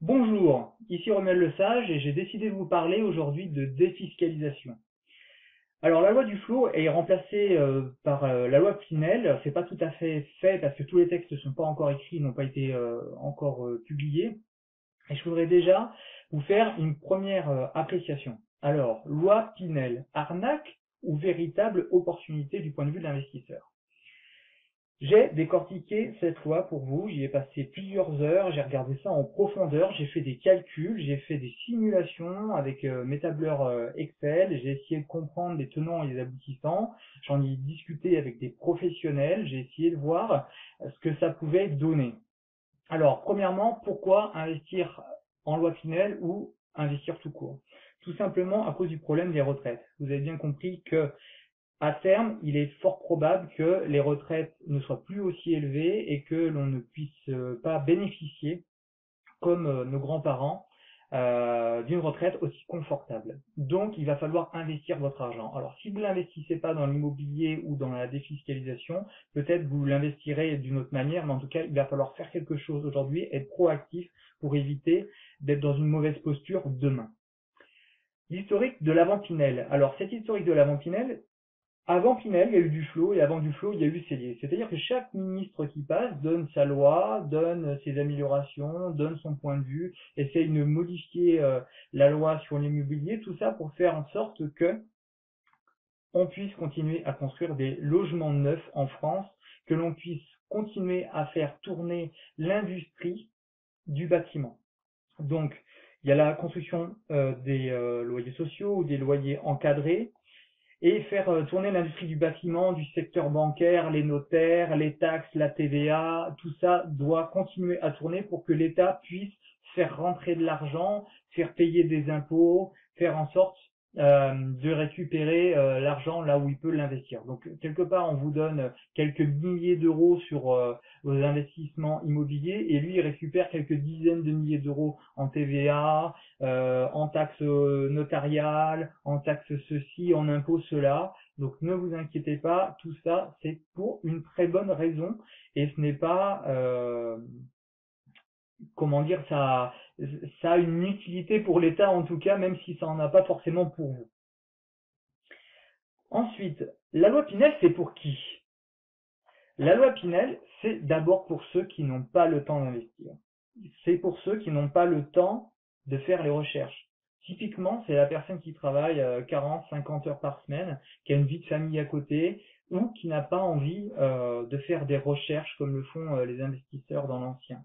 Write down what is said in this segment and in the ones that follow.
Bonjour, ici Romuald Lesage et j'ai décidé de vous parler aujourd'hui de défiscalisation. Alors la loi Duflot est remplacée par la loi Pinel. C'est pas tout à fait parce que tous les textes ne sont pas encore écrits, n'ont pas été encore publiés. Et je voudrais déjà vous faire une première appréciation. Alors, loi Pinel, arnaque ou véritable opportunité du point de vue de l'investisseur? J'ai décortiqué cette loi pour vous, j'y ai passé plusieurs heures, j'ai regardé ça en profondeur, j'ai fait des calculs, j'ai fait des simulations avec mes tableurs Excel, j'ai essayé de comprendre les tenants et les aboutissants, j'en ai discuté avec des professionnels, j'ai essayé de voir ce que ça pouvait donner. Alors, premièrement, pourquoi investir en loi Pinel ou investir tout court? Tout simplement à cause du problème des retraites. Vous avez bien compris que à terme, il est fort probable que les retraites ne soient plus aussi élevées et que l'on ne puisse pas bénéficier, comme nos grands-parents, d'une retraite aussi confortable. Donc, il va falloir investir votre argent. Alors, si vous ne l'investissez pas dans l'immobilier ou dans la défiscalisation, peut-être vous l'investirez d'une autre manière, mais en tout cas, il va falloir faire quelque chose aujourd'hui, être proactif pour éviter d'être dans une mauvaise posture demain. L'historique de l'avant Pinel. Alors, cet historique de l'avant Pinel, avant Pinel, il y a eu Duflot, et avant Duflot, il y a eu Sellier. C'est-à-dire que chaque ministre qui passe donne sa loi, donne ses améliorations, donne son point de vue, essaye de modifier la loi sur l'immobilier, tout ça pour faire en sorte que on puisse continuer à construire des logements neufs en France, que l'on puisse continuer à faire tourner l'industrie du bâtiment. Donc, il y a la construction des loyers sociaux ou des loyers encadrés, et faire tourner l'industrie du bâtiment, du secteur bancaire, les notaires, les taxes, la TVA, tout ça doit continuer à tourner pour que l'État puisse faire rentrer de l'argent, faire payer des impôts, faire en sorte de récupérer l'argent là où il peut l'investir. Donc quelque part on vous donne quelques milliers d'euros sur vos investissements immobiliers et lui il récupère quelques dizaines de milliers d'euros en TVA, en taxes notariales, en taxes ceci, en impôts cela. Donc ne vous inquiétez pas, tout ça c'est pour une très bonne raison et ce n'est pas comment dire ça a une utilité pour l'État en tout cas, même si ça en a pas forcément pour vous. Ensuite, la loi Pinel c'est pour qui? La loi Pinel c'est d'abord pour ceux qui n'ont pas le temps d'investir. C'est pour ceux qui n'ont pas le temps de faire les recherches. Typiquement, c'est la personne qui travaille 40, 50 heures par semaine, qui a une vie de famille à côté, ou qui n'a pas envie de faire des recherches comme le font les investisseurs dans l'ancien.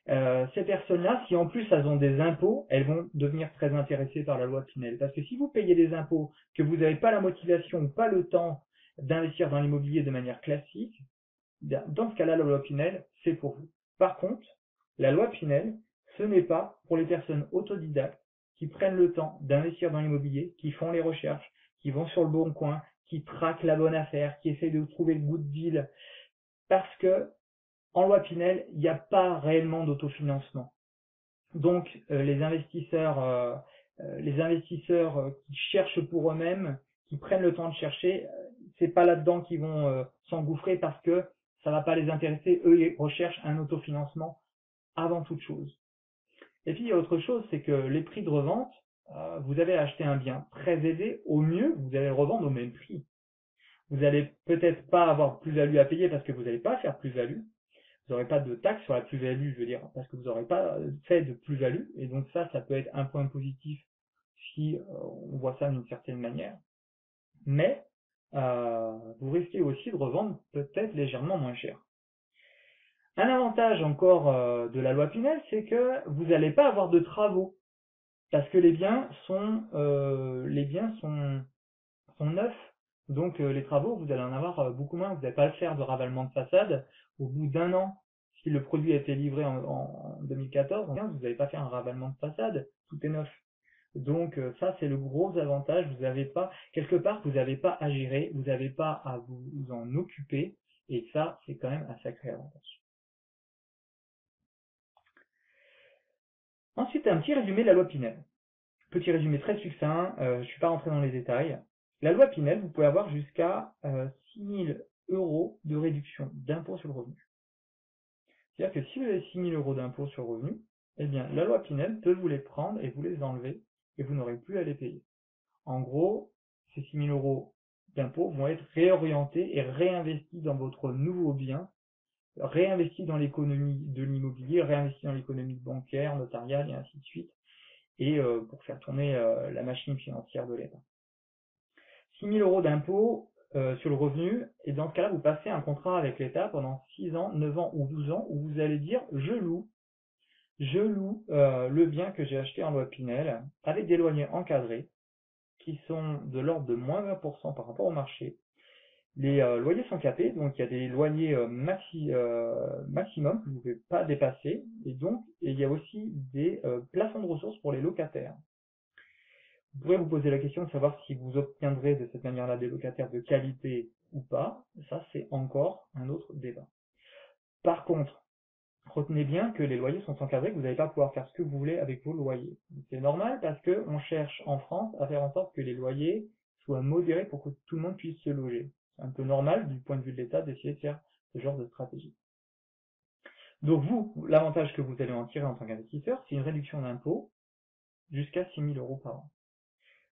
Ces personnes-là, si en plus elles ont des impôts, elles vont devenir très intéressées par la loi Pinel. Parce que si vous payez des impôts, que vous n'avez pas la motivation ou pas le temps d'investir dans l'immobilier de manière classique, dans ce cas-là, la loi Pinel, c'est pour vous. Par contre, la loi Pinel, ce n'est pas pour les personnes autodidactes qui prennent le temps d'investir dans l'immobilier, qui font les recherches, qui vont sur le bon coin, qui traquent la bonne affaire, qui essayent de trouver le good deal. Parce que, en loi Pinel, il n'y a pas réellement d'autofinancement. Donc, les investisseurs qui cherchent pour eux-mêmes, qui prennent le temps de chercher, c'est pas là-dedans qu'ils vont s'engouffrer parce que ça va pas les intéresser. Eux, ils recherchent un autofinancement avant toute chose. Et puis, il y a autre chose, c'est que les prix de revente, vous avez acheté un bien très aisé, au mieux, vous allez le revendre au même prix. Vous allez peut-être pas avoir plus-value à payer parce que vous n'allez pas faire plus-value. Vous n'aurez pas de taxe sur la plus-value, je veux dire, parce que vous n'aurez pas fait de plus-value. Et donc ça peut être un point positif si on voit ça d'une certaine manière. Mais vous risquez aussi de revendre peut-être légèrement moins cher. Un avantage encore de la loi Pinel, c'est que vous n'allez pas avoir de travaux parce que les biens sont neufs. Donc les travaux, vous allez en avoir beaucoup moins. Vous n'allez pas le faire de ravalement de façade au bout d'un an. Si le produit a été livré en 2014, vous n'allez pas faire un ravalement de façade. Tout est neuf. Donc ça c'est le gros avantage. Vous n'avez pas quelque part, vous n'avez pas à gérer, vous n'avez pas à vous en occuper. Et ça c'est quand même un sacré avantage. Ensuite, un petit résumé de la loi Pinel. Petit résumé très succinct, je ne suis pas rentré dans les détails. La loi Pinel, vous pouvez avoir jusqu'à 6 000 euros de réduction d'impôt sur le revenu. C'est-à-dire que si vous avez 6 000 euros d'impôt sur le revenu, Eh bien, la loi Pinel peut vous les prendre et vous les enlever, et vous n'aurez plus à les payer. En gros, ces 6 000 € d'impôts vont être réorientés et réinvestis dans votre nouveau bien, réinvestis dans l'économie de l'immobilier, réinvestis dans l'économie bancaire, notariale et ainsi de suite, et pour faire tourner la machine financière de l'État. 6 000 € d'impôts sur le revenu, et dans ce cas-là, vous passez un contrat avec l'État pendant 6 ans, 9 ans ou 12 ans, où vous allez dire « je loue le bien que j'ai acheté en loi Pinel avec des loyers encadrés qui sont de l'ordre de moins 20% par rapport au marché. Les loyers sont capés, donc il y a des loyers maximum que vous ne pouvez pas dépasser, et donc il y a aussi des plafonds de ressources pour les locataires. Vous pourrez vous poser la question de savoir si vous obtiendrez de cette manière-là des locataires de qualité ou pas. Ça, c'est encore un autre débat. Par contre, retenez bien que les loyers sont encadrés, que vous n'allez pas pouvoir faire ce que vous voulez avec vos loyers. C'est normal parce qu'on cherche en France à faire en sorte que les loyers soient modérés pour que tout le monde puisse se loger. C'est un peu normal du point de vue de l'État d'essayer de faire ce genre de stratégie. Donc vous, l'avantage que vous allez en tirer en tant qu'investisseur, c'est une réduction d'impôt jusqu'à 6 000 € par an.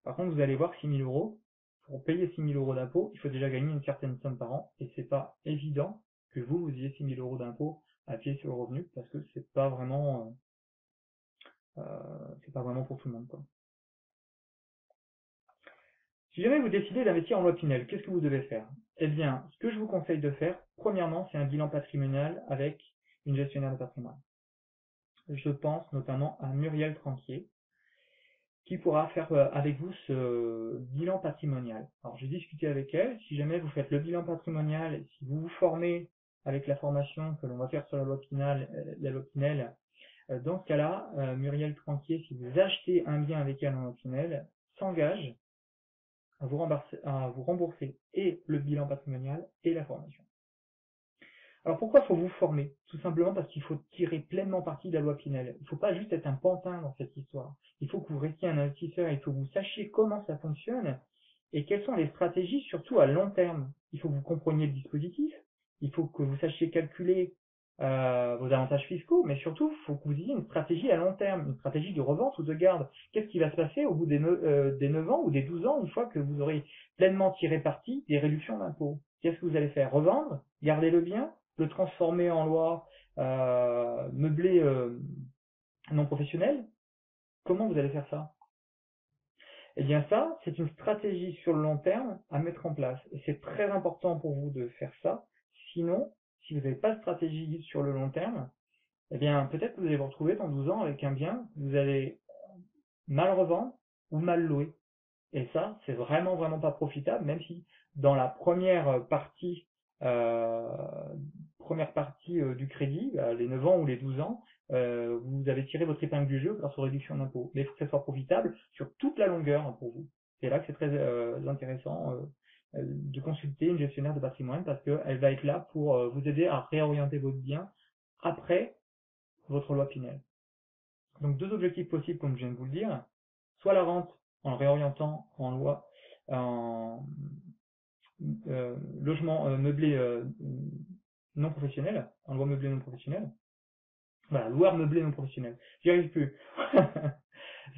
Par contre, vous allez voir 6 000 €, pour payer 6 000 € d'impôt, il faut déjà gagner une certaine somme par an, et c'est pas évident que vous ayez 6 000 € d'impôt à pied sur le revenu, parce que c'est pas vraiment pour tout le monde, quoi. Si jamais vous décidez d'investir en loi Pinel, qu'est-ce que vous devez faire? Eh bien, ce que je vous conseille de faire, premièrement, c'est un bilan patrimonial avec une gestionnaire de patrimoine. Je pense notamment à Muriel Tranquier, qui pourra faire avec vous ce bilan patrimonial. Alors, j'ai discuté avec elle. Si jamais vous faites le bilan patrimonial, si vous vous formez avec la formation que l'on va faire sur la loi Pinel, dans ce cas-là, Muriel Tranquier, si vous achetez un bien avec elle en loi Pinel, s'engage à vous rembourser et le bilan patrimonial et la formation. Alors pourquoi faut vous former? Tout simplement parce qu'il faut tirer pleinement parti de la loi Pinel. Il ne faut pas juste être un pantin dans cette histoire. Il faut que vous restiez un investisseur, il faut que vous sachiez comment ça fonctionne et quelles sont les stratégies, surtout à long terme. Il faut que vous compreniez le dispositif, il faut que vous sachiez calculer vos avantages fiscaux, mais surtout, il faut que vous ayez une stratégie à long terme, une stratégie de revente ou de garde. Qu'est-ce qui va se passer au bout des 9 ans ou des 12 ans, une fois que vous aurez pleinement tiré parti des réductions d'impôts? Qu'est-ce que vous allez faire? Revendre? Garder le bien? Le transformer en loi meublé non professionnel? Comment vous allez faire ça? Eh bien ça, c'est une stratégie sur le long terme à mettre en place. Et c'est très important pour vous de faire ça. Sinon, si vous n'avez pas de stratégie sur le long terme, eh bien peut-être que vous allez vous retrouver dans 12 ans avec un bien que vous allez mal revendre ou mal louer. Et ça, c'est vraiment, vraiment pas profitable, même si dans la première partie du crédit, les 9 ans ou les 12 ans, vous avez tiré votre épingle du jeu grâce aux réductions d'impôts. Mais il faut que ça soit profitable sur toute la longueur pour vous. C'est là que c'est très intéressant de consulter une gestionnaire de patrimoine parce qu'elle va être là pour vous aider à réorienter votre bien après votre loi Pinel. Donc deux objectifs possibles comme je viens de vous le dire, soit la rente en le réorientant en loi en logement meublé non professionnel, en loi meublé non professionnel. Voilà, loueur meublé non professionnel. J'y arrive plus.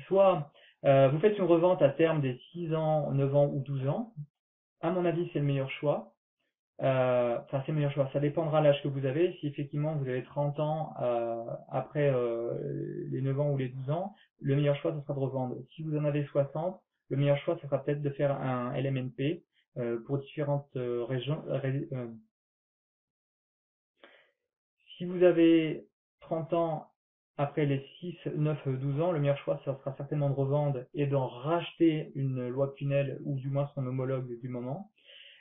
Soit vous faites une revente à terme des 6 ans, 9 ans ou 12 ans. À mon avis, c'est le meilleur choix. Enfin, c'est le meilleur choix. Ça dépendra de l'âge que vous avez. Si effectivement vous avez 30 ans après les 9 ans ou les 12 ans, le meilleur choix, ce sera de revendre. Si vous en avez 60, le meilleur choix, ce sera peut-être de faire un LMNP pour différentes régions. Si vous avez 30 ans après les 6, 9, 12 ans, le meilleur choix, ça sera certainement de revendre et d'en racheter une loi Pinel ou du moins son homologue du moment.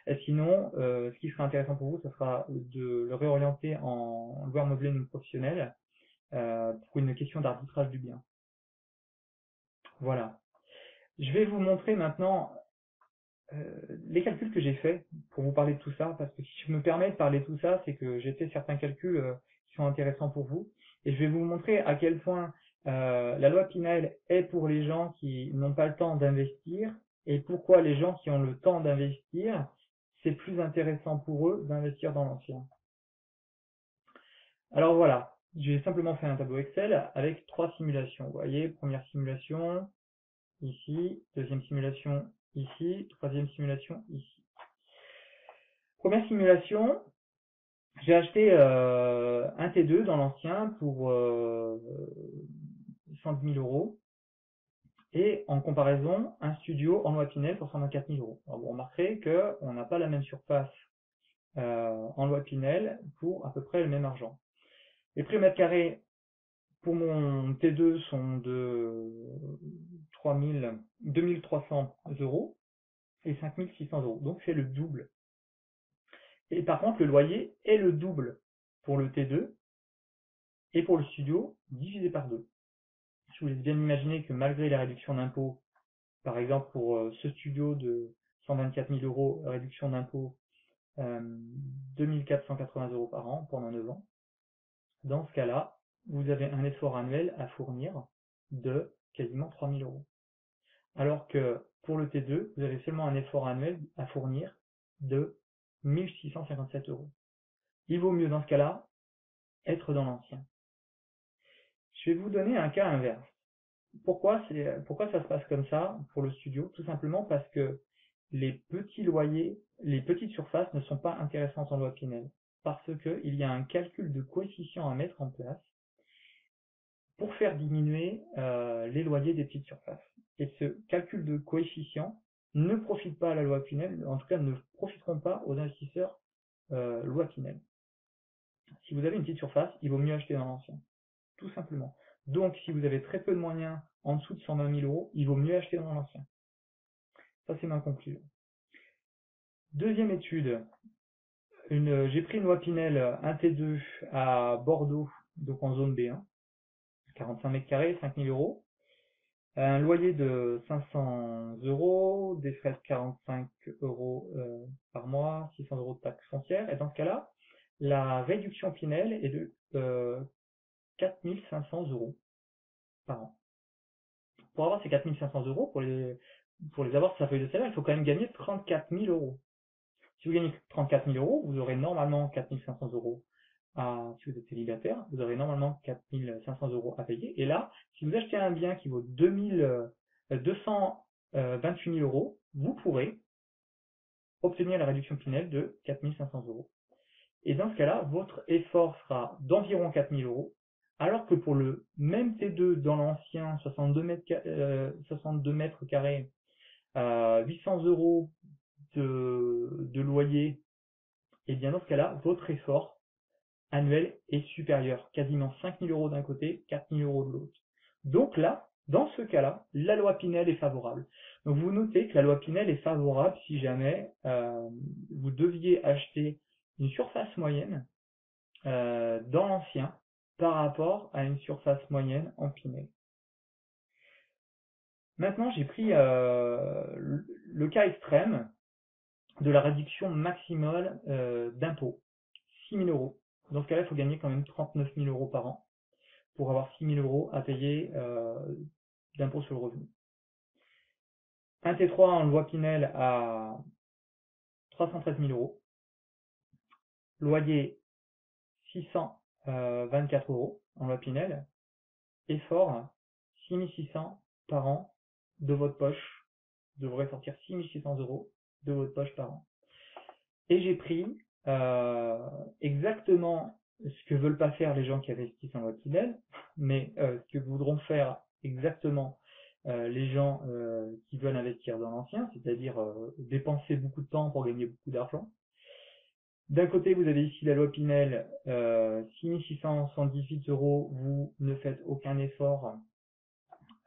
Et sinon, ce qui sera intéressant pour vous, ce sera de le réorienter en loueur meublé non professionnel pour une question d'arbitrage du bien. Voilà. Je vais vous montrer maintenant les calculs que j'ai faits pour vous parler de tout ça, parce que si je me permets de parler de tout ça, c'est que j'ai fait certains calculs qui sont intéressants pour vous, et je vais vous montrer à quel point la loi Pinel est pour les gens qui n'ont pas le temps d'investir, et pourquoi les gens qui ont le temps d'investir, c'est plus intéressant pour eux d'investir dans l'ancien. Alors voilà, j'ai simplement fait un tableau Excel avec 3 simulations. Vous voyez, première simulation ici, deuxième simulation ici, troisième simulation ici. Première simulation, j'ai acheté un T2 dans l'ancien pour 110 000 euros. Et en comparaison, un studio en loi Pinel pour 124 000 euros. Alors vous remarquerez qu'on n'a pas la même surface en loi Pinel pour à peu près le même argent. Les prix au mètre carré pour mon T2 sont de 2300 euros et 5600 euros. Donc c'est le double. Et par contre, le loyer est le double pour le T2 et pour le studio divisé par 2. Je vous laisse bien imaginer que malgré la réduction d'impôt, par exemple pour ce studio de 124 000 euros, réduction d'impôt 2480 euros par an pendant 9 ans, dans ce cas-là, vous avez un effort annuel à fournir de quasiment 3 000 euros. Alors que pour le T2, vous avez seulement un effort annuel à fournir de 1657 euros. Il vaut mieux dans ce cas-là être dans l'ancien. Je vais vous donner un cas inverse. Pourquoi ça se passe comme ça pour le studio? Tout simplement parce que les petits loyers, les petites surfaces ne sont pas intéressantes en loi Pinel. Parce qu'il y a un calcul de coefficient à mettre en place pour faire diminuer les loyers des petites surfaces. Et ce calcul de coefficient ne profite pas à la loi Pinel, en tout cas ne profiteront pas aux investisseurs loi Pinel. Si vous avez une petite surface, il vaut mieux acheter dans l'ancien, tout simplement. Donc si vous avez très peu de moyens en dessous de 120 000 euros, il vaut mieux acheter dans l'ancien. Ça c'est ma conclusion. Deuxième étude, j'ai pris une loi Pinel, un T2 à Bordeaux, donc en zone B1, 45 mètres carrés, 5 000 euros. Un loyer de 500 euros, des frais de 45 euros par mois, 600 euros de taxes foncières. Et dans ce cas-là, la réduction Pinel est de 4 500 euros par an. Pour avoir ces 4 500 euros, pour les avoir sur sa feuille de salaire, il faut quand même gagner 34 000 euros. Si vous gagnez 34 000 euros, vous aurez normalement 4 500 euros si vous êtes célibataire, vous aurez normalement 4 500 euros à payer. Et là, si vous achetez un bien qui vaut 228 000 euros, vous pourrez obtenir la réduction Pinel de 4 500 euros. Et dans ce cas-là, votre effort sera d'environ 4 000 euros, alors que pour le même T2 dans l'ancien 62 mètres carrés, 800 euros de loyer, et bien dans ce cas-là, votre effort annuel est supérieur, quasiment 5 000 euros d'un côté, 4 000 euros de l'autre. Donc là, dans ce cas-là, la loi Pinel est favorable. Donc vous notez que la loi Pinel est favorable si jamais vous deviez acheter une surface moyenne dans l'ancien par rapport à une surface moyenne en Pinel. Maintenant, j'ai pris le cas extrême de la réduction maximale d'impôt, 6 000 euros. Dans ce cas-là, il faut gagner quand même 39 000 euros par an pour avoir 6 000 euros à payer d'impôt sur le revenu. Un T3 en loi Pinel à 313 000 euros. Loyer 624 euros en loi Pinel. Effort 6 600 par an de votre poche. Vous devrez sortir 6 600 euros de votre poche par an. Et j'ai pris exactement ce que veulent pas faire les gens qui investissent en loi Pinel, mais ce que voudront faire exactement les gens qui veulent investir dans l'ancien, c'est-à-dire dépenser beaucoup de temps pour gagner beaucoup d'argent. D'un côté, vous avez ici la loi Pinel, 6 678 euros, vous ne faites aucun effort,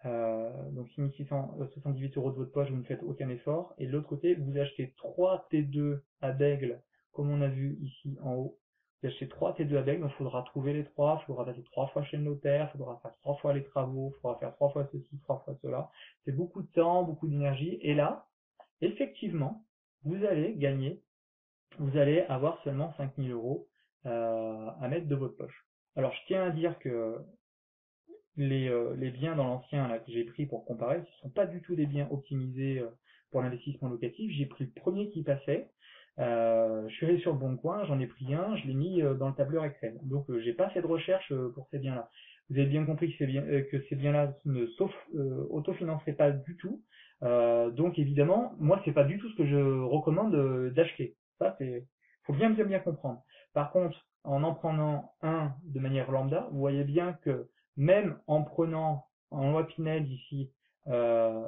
donc 6 678 euros de votre poche, vous ne faites aucun effort. Et de l'autre côté, vous achetez 3 T2 à Bègle, comme on a vu ici en haut. Vous achetez 3 T2 à Bègle, donc il faudra trouver les 3, il faudra passer 3 fois chez le notaire, il faudra faire 3 fois les travaux, il faudra faire 3 fois ceci, 3 fois cela. C'est beaucoup de temps, beaucoup d'énergie. Et là, effectivement, vous allez gagner, vous allez avoir seulement 5 000 euros à mettre de votre poche. Alors je tiens à dire que les biens dans l'ancien là que j'ai pris pour comparer, ce ne sont pas du tout des biens optimisés pour l'investissement locatif. J'ai pris le premier qui passait. Je suis allé sur le Bon Coin, j'en ai pris un, je l'ai mis dans le tableur Excel. Donc j'ai pas fait de recherche pour ces biens-là. Vous avez bien compris que ces biens-là ne autofinanceraient pas du tout. Donc évidemment, moi c'est pas du tout ce que je recommande d'acheter. Ça c'est, faut bien comprendre. Par contre, en prenant un de manière lambda, vous voyez bien que même en prenant en loi Pinel ici euh,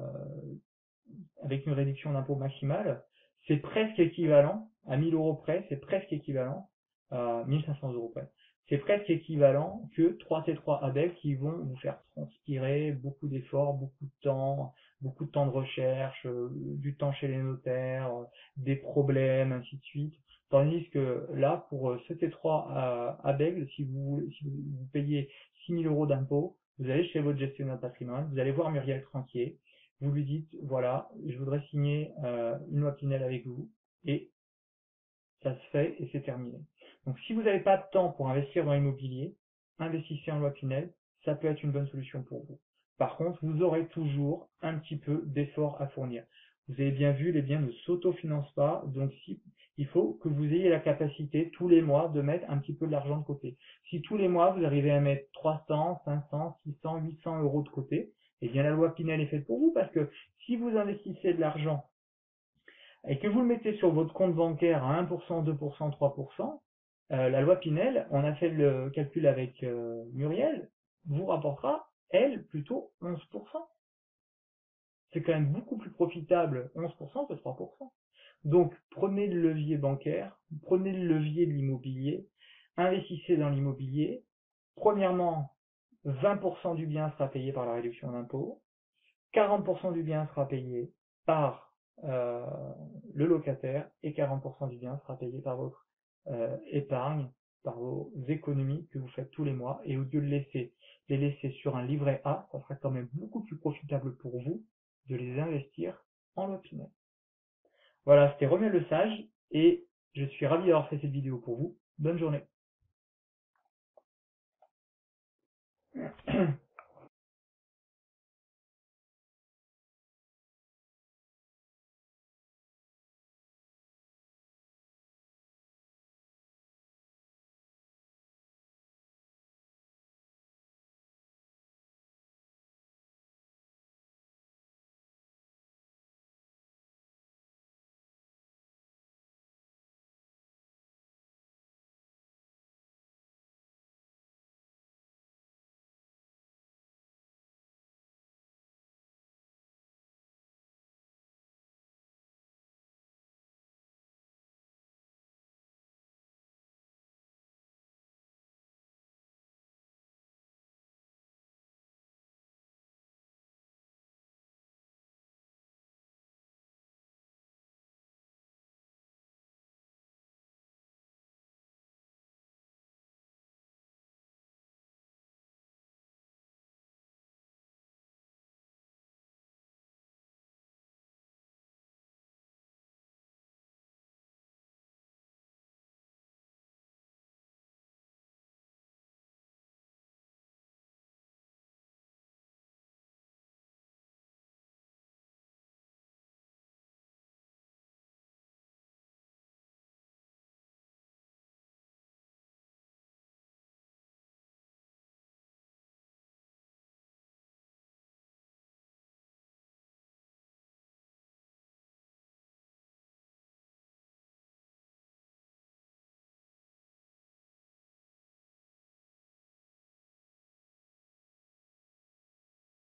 avec une réduction d'impôt maximale, c'est presque équivalent, à 1000 euros près, c'est presque équivalent, à 1500 euros près, c'est presque équivalent que 3C3 ABEC qui vont vous faire transpirer beaucoup d'efforts, beaucoup de temps de recherche, du temps chez les notaires, des problèmes, ainsi de suite. Tandis que là, pour ce T3 ABEG, si vous payez 6000 euros d'impôt, vous allez chez votre gestionnaire de patrimoine, vous allez voir Muriel Tranquier, vous lui dites, voilà, je voudrais signer une loi Pinel avec vous, et ça se fait et c'est terminé. Donc si vous n'avez pas de temps pour investir dans l'immobilier, investissez en loi Pinel, ça peut être une bonne solution pour vous. Par contre, vous aurez toujours un petit peu d'effort à fournir. Vous avez bien vu, les biens ne s'autofinancent pas, donc il faut que vous ayez la capacité tous les mois de mettre un petit peu de l'argent de côté. Si tous les mois vous arrivez à mettre 300, 500, 600, 800 euros de côté, eh bien la loi Pinel est faite pour vous parce que si vous investissez de l'argent et que vous le mettez sur votre compte bancaire à 1%, 2%, 3%, la loi Pinel, on a fait le calcul avec Muriel, vous rapportera, elle, plutôt 11%. C'est quand même beaucoup plus profitable 11% que 3%. Donc prenez le levier bancaire, prenez le levier de l'immobilier, investissez dans l'immobilier. Premièrement, 20% du bien sera payé par la réduction d'impôt, 40% du bien sera payé par euh, le locataire et 40% du bien sera payé par votre épargne, par vos économies que vous faites tous les mois. Et au lieu de les laisser sur un livret A, ça sera quand même beaucoup plus profitable pour vous de les investir en loi Pinel. Voilà, c'était Romain Le Sage et je suis ravi d'avoir fait cette vidéo pour vous. Bonne journée.